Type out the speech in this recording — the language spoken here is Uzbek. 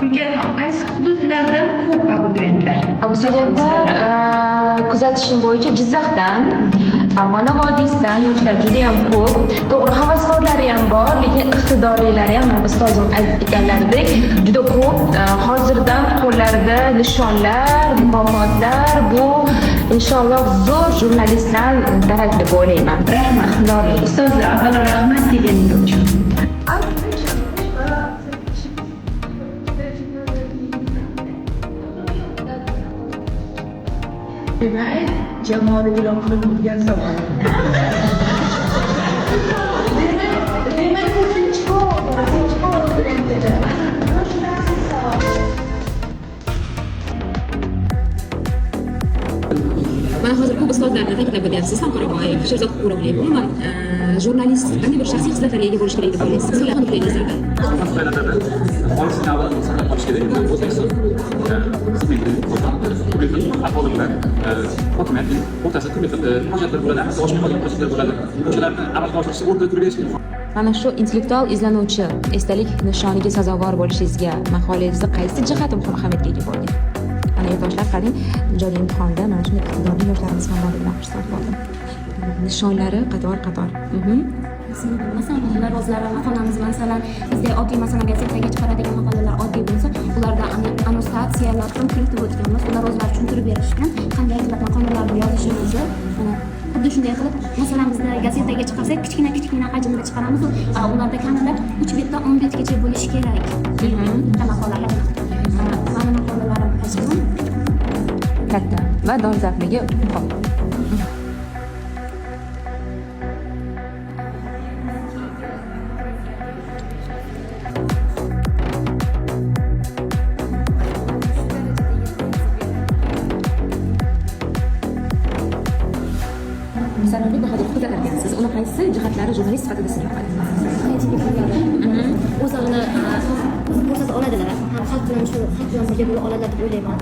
Chunki qaysi hududlarda ko'p abituriyentlar? Abituriyentlar kuzatishim bo'yicha Jizzaxdan, Farg'ona vodiysidan yoshlar juda ham ko'p. To'g'ri, havaskorlari ham bor, lekin iqtidorlilari ham ustozim aytganlaridek juda ko'p. Hozirdan qo'llarida nishonlar, mukofotlar, bu inshaalloh zo'r jurnalistlar darak deb o'ylayman. Rahmat, iqtidorli ustozlar, avvalo rahmat deganingiz uchun. Demak, jamoani e'lon qilib bo'lgan savol. Mana hozir ko'p ustozlarni ta'kidlab o'tyapsiz, Xonqaraboyev, Sherzod O'roqli. Umuman jurnalist qanday bir shaxsiy xislatlarga ega bo'lish kerak deb o'ylaysiz? Sizlar qanday o'ylaysizlar? Mana shu intellektual izlanuvchi esdalik nishoniga sazovor bo'lishingizga maqolangizda qaysi jihati muhim ahamiyatga ega bo'lgan? Ana yoshlar qarang, ijodiy imtihonda mana shunday iqtidorli yoshlarimiz ham borligidan xursand bo'ldim. Nishonlari qator-qator. Masalan, ular o'zlari maqolamiz masalan bizda oddiy masalan gazetaga chiqaradigan maqolalar oddiy bo'lsa, ularda annotatsiyalar ham kiritib o'tganmiz. Ular o'zlari tushuntirib berishgan, qanday qilib maqolalarni yozishimizni. Xuddi shunday qilib, masalan bizda gazetaga chiqarsak, kichkina hajmda chiqaramiz. Ularda kamida 3 betdan 10 betgacha bo'lishi kerak. Maqolalar. Mana maqolalarim hajmi Katta va dolzarbligi muhim. Saroyli Bahodir ko'targansiz. Uni qaysi jihatlari jurnalist sifatida sizga yoqadi? o'zini ko'rsata oladilar. Ham xalq bilan birga bo'la oladi deb o'ylayman.